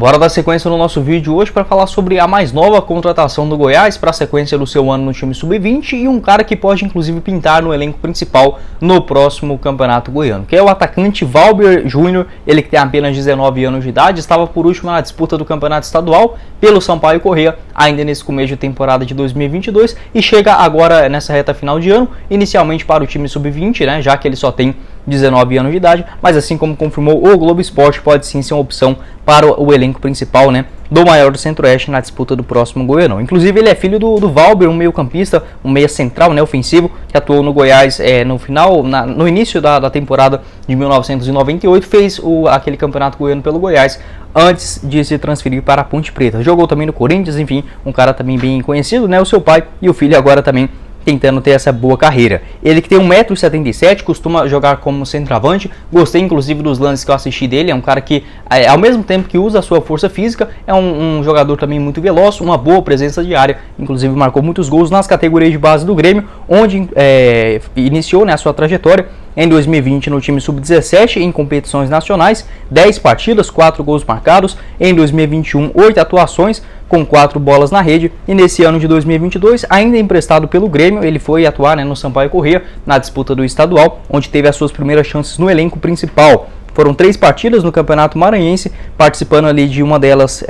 Bora dar sequência no nosso vídeo hoje para falar sobre a mais nova contratação do Goiás para a sequência do seu ano no time sub-20 e um cara que pode inclusive pintar no elenco principal no próximo Campeonato Goiano, que é o atacante Valber Júnior. Ele que tem apenas 19 anos de idade, estava por último na disputa do Campeonato Estadual pelo Sampaio Corrêa, ainda nesse começo de temporada de 2022, e chega agora nessa reta final de ano, inicialmente para o time sub-20, né, já que ele só tem 19 anos de idade, mas assim como confirmou o Globo Esporte, pode sim ser uma opção para o elenco principal, né, do maior do Centro-Oeste na disputa do próximo Goianão. Inclusive ele é filho do Valber, um meio campista, um meia central, né, ofensivo, que atuou no Goiás no início da temporada de 1998, fez aquele campeonato goiano pelo Goiás, antes de se transferir para a Ponte Preta. Jogou também no Corinthians, enfim, um cara também bem conhecido, né, o seu pai e o filho agora também tentando ter essa boa carreira. Ele que tem 1,77 m, costuma jogar como centroavante. Gostei inclusive dos lances que eu assisti dele. É um cara que, ao mesmo tempo que usa a sua força física, é um jogador também muito veloz, uma boa presença de área. Inclusive marcou muitos gols nas categorias de base do Grêmio, onde iniciou, né, a sua trajetória em 2020 no time sub-17 em competições nacionais, 10 partidas, 4 gols marcados. Em 2021, 8 atuações com 4 bolas na rede, e nesse ano de 2022, ainda emprestado pelo Grêmio, ele foi atuar, né, no Sampaio Corrêa na disputa do estadual, onde teve as suas primeiras chances no elenco principal. Foram 3 partidas no Campeonato Maranhense, participando ali de uma delas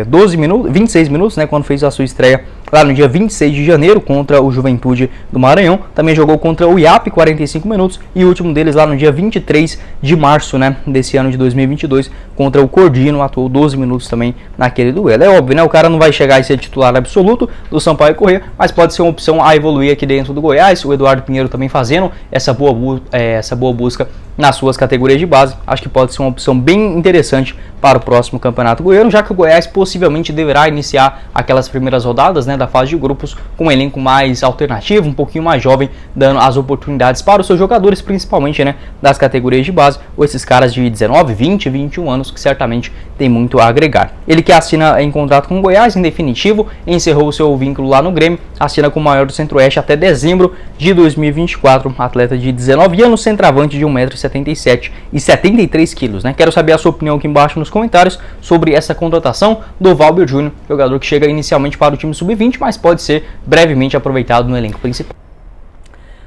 26 minutos, né, quando fez a sua estreia lá no dia 26 de janeiro contra o Juventude do Maranhão. Também jogou contra o IAP 45 minutos e o último deles lá no dia 23 de março, né, desse ano de 2022, contra o Cordino, atuou 12 minutos também naquele duelo. É óbvio, né, o cara não vai chegar a ser titular absoluto do Sampaio Corrêa, mas pode ser uma opção a evoluir aqui dentro do Goiás. O Eduardo Pinheiro também fazendo essa boa busca nas suas categorias de base. Acho que pode ser uma opção bem interessante para o próximo Campeonato Goiano, já que o Goiás possivelmente deverá iniciar aquelas primeiras rodadas, né, da fase de grupos com um elenco mais alternativo, um pouquinho mais jovem, dando as oportunidades para os seus jogadores, principalmente, né, das categorias de base, ou esses caras de 19, 20, 21 anos que certamente tem muito a agregar. Ele que assina em contrato com o Goiás, em definitivo, encerrou o seu vínculo lá no Grêmio, assina com o maior do Centro-Oeste até dezembro de 2024, atleta de 19 anos, centroavante de 1,77 m e 73 kg, né? Quero saber a sua opinião aqui embaixo nos comentários sobre essa contratação do Valber Júnior, jogador que chega inicialmente para o time sub-20, mas pode ser brevemente aproveitado no elenco principal.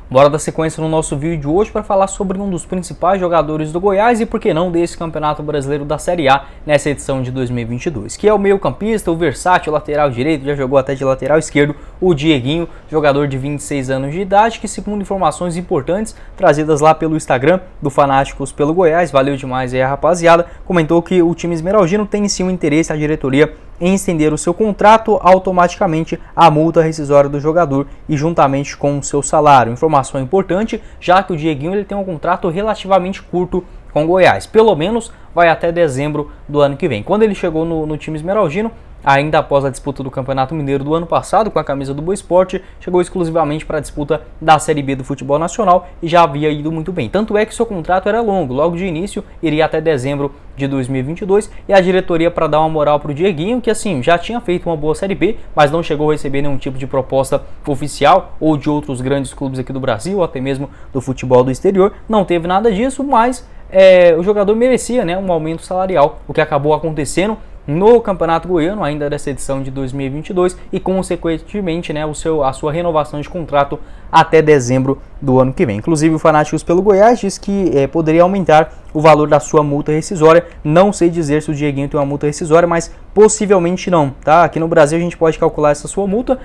Bora dar sequência no nosso vídeo de hoje para falar sobre um dos principais jogadores do Goiás e, por que não, desse Campeonato Brasileiro da Série A nessa edição de 2022, que é o meio-campista, o versátil lateral direito, já jogou até de lateral esquerdo, o Dieguinho, jogador de 26 anos de idade, que, segundo informações importantes trazidas lá pelo Instagram do Fanáticos pelo Goiás, valeu demais aí a rapaziada, comentou que o time esmeraldino tem sim um interesse, a diretoria, em estender o seu contrato, automaticamente a multa rescisória do jogador e juntamente com o seu salário. Informação importante, já que o Dieguinho ele tem um contrato relativamente curto com o Goiás, pelo menos vai até dezembro do ano que vem. Quando ele chegou no time esmeraldino, ainda após a disputa do Campeonato Mineiro do ano passado com a camisa do Boa Esporte, chegou exclusivamente para a disputa da Série B do futebol nacional e já havia ido muito bem. Tanto é que seu contrato era longo, logo de início iria até dezembro de 2022, e a diretoria, para dar uma moral para o Dieguinho, que assim já tinha feito uma boa Série B, mas não chegou a receber nenhum tipo de proposta oficial ou de outros grandes clubes aqui do Brasil, ou até mesmo do futebol do exterior, não teve nada disso, mas o jogador merecia, né, um aumento salarial, o que acabou acontecendo no Campeonato Goiano, ainda dessa edição de 2022, e consequentemente, né, a sua renovação de contrato até dezembro do ano que vem. Inclusive o Fanáticos pelo Goiás diz que poderia aumentar o valor da sua multa rescisória. Não sei dizer se o Dieguinho tem uma multa rescisória, mas possivelmente não, tá? Aqui no Brasil a gente pode calcular essa sua multa,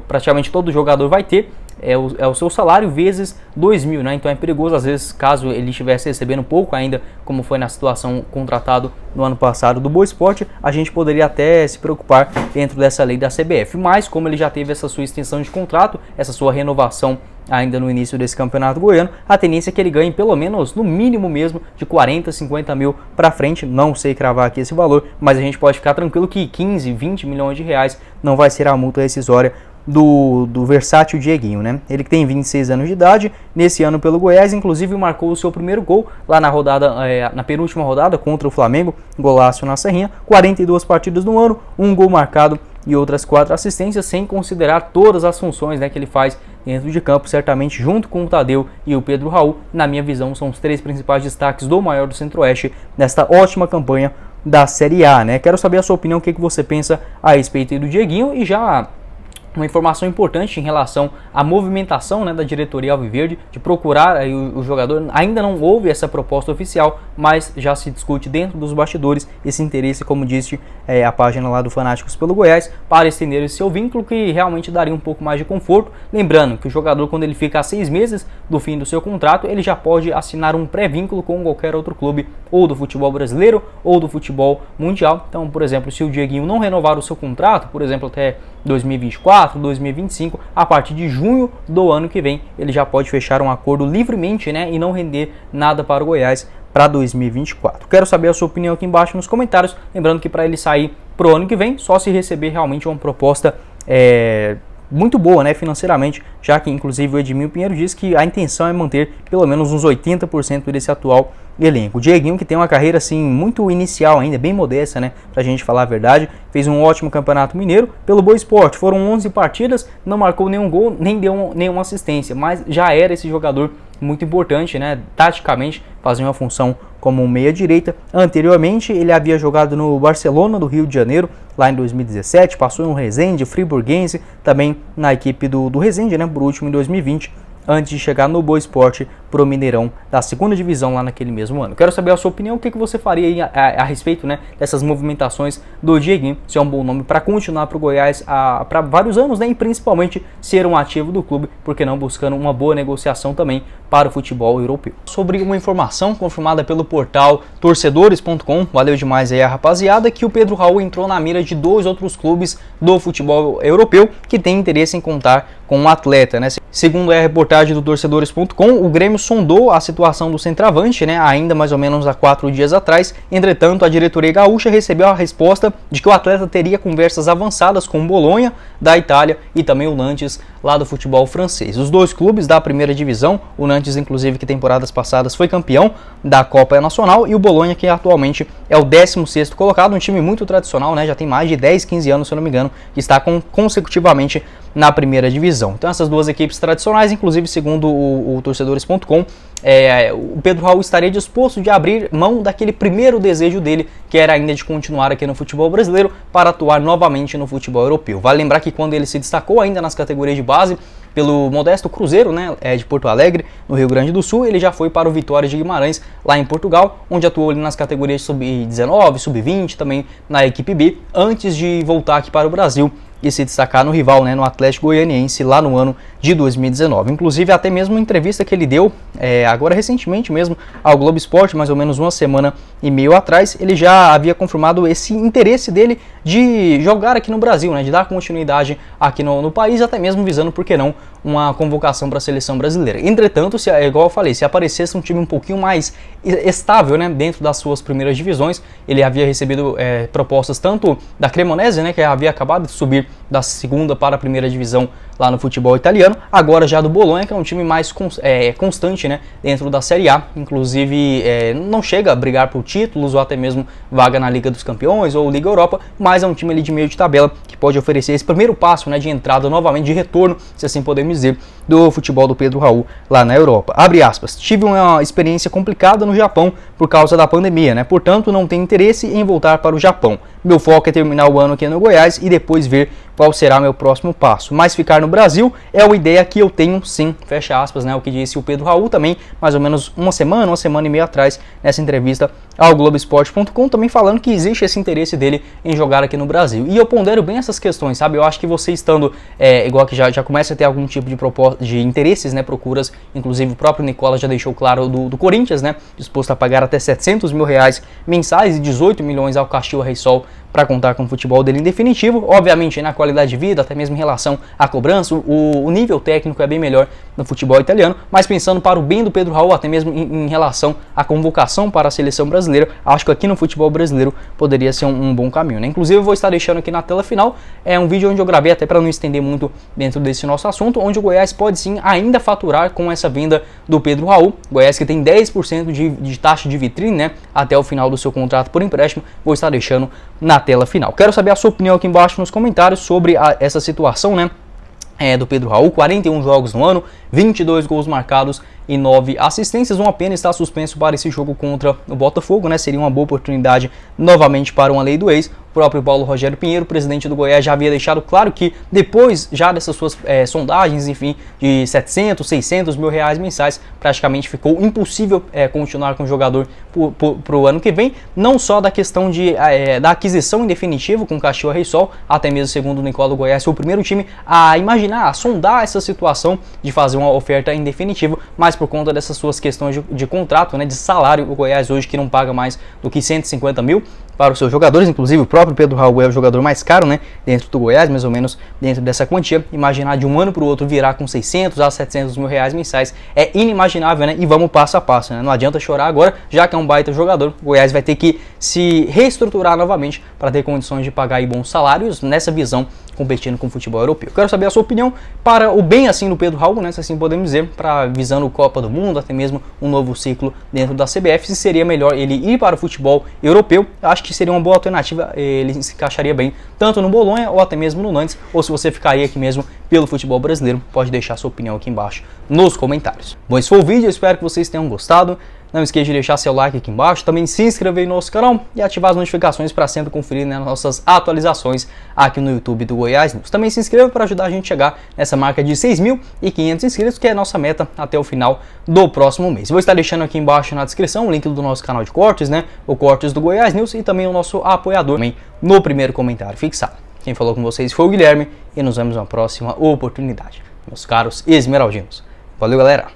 praticamente todo jogador vai ter, é o seu salário vezes 2.000, né? Então é perigoso, às vezes, caso ele estivesse recebendo pouco ainda, como foi na situação contratado no ano passado do Boa Esporte, a gente poderia até se preocupar dentro dessa lei da CBF. Mas como ele já teve essa sua extensão de contrato, essa sua renovação ainda no início desse Campeonato Goiano, a tendência é que ele ganhe pelo menos, no mínimo mesmo, de 40, 50 mil para frente. Não sei cravar aqui esse valor, mas a gente pode ficar tranquilo que 15, 20 milhões de reais não vai ser a multa rescisória do versátil Dieguinho, né? Ele que tem 26 anos de idade, nesse ano pelo Goiás, inclusive marcou o seu primeiro gol lá na penúltima rodada contra o Flamengo, golaço na Serrinha, 42 partidas no ano, um gol marcado e outras 4 assistências, sem considerar todas as funções, né, que ele faz dentro de campo, certamente junto com o Tadeu e o Pedro Raul. Na minha visão, são os 3 principais destaques do maior do Centro-Oeste nesta ótima campanha da Série A, né? Quero saber a sua opinião, o que você pensa a respeito do Dieguinho, e já uma informação importante em relação à movimentação, né, da diretoria alviverde de procurar aí o jogador. Ainda não houve essa proposta oficial, mas já se discute dentro dos bastidores esse interesse, como disse a página lá do Fanáticos pelo Goiás, para estender esse seu vínculo, que realmente daria um pouco mais de conforto. Lembrando que o jogador, quando ele fica a 6 meses do fim do seu contrato, ele já pode assinar um pré-vínculo com qualquer outro clube, ou do futebol brasileiro ou do futebol mundial. Então, por exemplo, se o Dieguinho não renovar o seu contrato, por exemplo, até 2024, 2025, a partir de junho do ano que vem, ele já pode fechar um acordo livremente, né, e não render nada para o Goiás para 2024. Quero saber a sua opinião aqui embaixo nos comentários. Lembrando que para ele sair para o ano que vem, só se receber realmente uma proposta muito boa, né, financeiramente, já que inclusive o Edmil Pinheiro diz que a intenção é manter pelo menos uns 80% desse atual elenco. O Dieguinho, que tem uma carreira assim muito inicial ainda, bem modesta, né, pra gente falar a verdade, fez um ótimo campeonato mineiro pelo Boa Esporte, foram 11 partidas, não marcou nenhum gol, nem deu nenhuma assistência, mas já era esse jogador muito importante, né, taticamente, fazia uma função como um meia-direita. Anteriormente, ele havia jogado no Barcelona do Rio de Janeiro, lá em 2017, passou no Resende, Friburguense, também na equipe do Resende, né, por último em 2020, antes de chegar no Boa Esporte pro Mineirão da segunda divisão lá naquele mesmo ano. Quero saber a sua opinião, o que você faria aí a respeito, né, dessas movimentações do Dieguinho, se é um bom nome para continuar pro Goiás para vários anos, né, e principalmente ser um ativo do clube, porque não buscando uma boa negociação também para o futebol europeu. Sobre uma informação confirmada pelo portal torcedores.com, valeu demais aí a rapaziada, que o Pedro Raul entrou na mira de 2 outros clubes do futebol europeu que tem interesse em contar com um atleta, né? Segundo a reportagem do torcedores.com, o Grêmio sondou a situação do centroavante, né, ainda mais ou menos há 4 dias atrás. Entretanto, a diretoria gaúcha recebeu a resposta de que o atleta teria conversas avançadas com o Bolonha, da Itália, e também o Nantes, lá do futebol francês. Os 2 clubes da primeira divisão, o Nantes, inclusive, que temporadas passadas foi campeão da Copa Nacional, e o Bolonha, que atualmente é o 16º colocado, um time muito tradicional, né, já tem mais de 10, 15 anos, se eu não me engano, que está consecutivamente na primeira divisão. Então essas 2 equipes tradicionais, inclusive segundo o torcedores.com, o Pedro Raul estaria disposto de abrir mão daquele primeiro desejo dele, que era ainda de continuar aqui no futebol brasileiro, para atuar novamente no futebol europeu. Vale lembrar que quando ele se destacou ainda nas categorias de base pelo modesto Cruzeiro, né, de Porto Alegre, no Rio Grande do Sul, ele já foi para o Vitória de Guimarães, lá em Portugal, onde atuou ali nas categorias sub-19, sub-20, também na equipe B, antes de voltar aqui para o Brasil e se destacar no rival, né, no Atlético Goianiense, lá no ano de 2019. Inclusive, até mesmo uma entrevista que ele deu, agora recentemente mesmo, ao Globo Esporte, mais ou menos uma semana e meio atrás, ele já havia confirmado esse interesse dele de jogar aqui no Brasil, né, de dar continuidade aqui no país, até mesmo visando, por que não, uma convocação para a seleção brasileira. Entretanto, igual eu falei, se aparecesse um time um pouquinho mais estável, né, dentro das suas primeiras divisões, ele havia recebido propostas tanto da Cremonese, né, que havia acabado de subir da segunda para a primeira divisão lá no futebol italiano, agora já do Bolonha, que é um time mais constante, né, dentro da Série A, inclusive não chega a brigar por títulos ou até mesmo vaga na Liga dos Campeões ou Liga Europa, mas é um time ali de meio de tabela que pode oferecer esse primeiro passo, né, de entrada novamente, de retorno, se assim podemos dizer, do futebol do Pedro Raul lá na Europa. Abre aspas, tive uma experiência complicada no Japão por causa da pandemia, né, portanto não tenho interesse em voltar para o Japão. Meu foco é terminar o ano aqui no Goiás e depois ver qual será meu próximo passo. Mas ficar no Brasil é uma ideia que eu tenho sim, fecha aspas, né? O que disse o Pedro Raul também, mais ou menos uma semana e meia atrás, nessa entrevista ao Globoesporte.com, também falando que existe esse interesse dele em jogar aqui no Brasil. E eu pondero bem essas questões, sabe? Eu acho que você estando, igual que já começa a ter algum tipo de proposta, de interesses, né? Procuras, inclusive o próprio Nicola já deixou claro do Corinthians, né? Disposto a pagar até R$700 mil mensais e 18 milhões ao Caxias Reysol para contar com o futebol dele em definitivo. Obviamente, na qualidade de vida, até mesmo em relação à cobrança, o nível técnico é bem melhor no futebol italiano, mas pensando para o bem do Pedro Raul, até mesmo em relação à convocação para a seleção brasileira, acho que aqui no futebol brasileiro poderia ser um bom caminho, né? Inclusive, eu vou estar deixando aqui na tela final um vídeo onde eu gravei, até para não estender muito dentro desse nosso assunto, onde o Goiás pode sim ainda faturar com essa venda do Pedro Raul. Goiás que tem 10% de taxa de vitrine, né, até o final do seu contrato por empréstimo, vou estar deixando na tela final. Quero saber a sua opinião aqui embaixo nos comentários sobre essa situação, né, do Pedro Raul. 41 jogos no ano, 22 gols marcados e 9 assistências. Uma pena estar suspenso para esse jogo contra o Botafogo, né? Seria uma boa oportunidade novamente para uma lei do ex. O próprio Paulo Rogério Pinheiro, presidente do Goiás, já havia deixado claro que depois já dessas suas sondagens, enfim, de 700, 600 mil reais mensais, praticamente ficou impossível continuar com o jogador para o ano que vem, não só da questão da aquisição em definitivo com o Caxias Reysol, até mesmo segundo o Nicola, do Goiás foi o primeiro time a imaginar, a sondar essa situação de fazer uma oferta em definitivo, mas por conta dessas suas questões de contrato, né, de salário, o Goiás hoje que não paga mais do que 150 mil para os seus jogadores, inclusive o próprio Pedro Raul é o jogador mais caro, né, dentro do Goiás, mais ou menos dentro dessa quantia. Imaginar de um ano para o outro virar com 600 a 700 mil reais mensais é inimaginável, né, e vamos passo a passo, né, não adianta chorar agora, já que é um baita jogador, o Goiás vai ter que se reestruturar novamente para ter condições de pagar aí bons salários nessa visão, competindo com o futebol europeu. Eu quero saber a sua opinião para o bem assim do Pedro Raul, né, se assim podemos dizer, para visando Copa do Mundo, até mesmo um novo ciclo dentro da CBF, se seria melhor ele ir para o futebol europeu. Eu acho que seria uma boa alternativa, ele se encaixaria bem tanto no Bolonha ou até mesmo no Nantes, ou se você ficaria aqui mesmo pelo futebol brasileiro, pode deixar sua opinião aqui embaixo nos comentários. Bom, esse foi o vídeo, eu espero que vocês tenham gostado. Não esqueça de deixar seu like aqui embaixo, também se inscrever no nosso canal e ativar as notificações para sempre conferir, né, nossas atualizações aqui no YouTube do Goiás News. Também se inscreva para ajudar a gente a chegar nessa marca de 6.500 inscritos, que é a nossa meta até o final do próximo mês. Vou estar deixando aqui embaixo na descrição o link do nosso canal de cortes, né, o Cortes do Goiás News, e também o nosso apoiador também no primeiro comentário fixado. Quem falou com vocês foi o Guilherme e nos vemos na próxima oportunidade, meus caros esmeraldinos. Valeu, galera!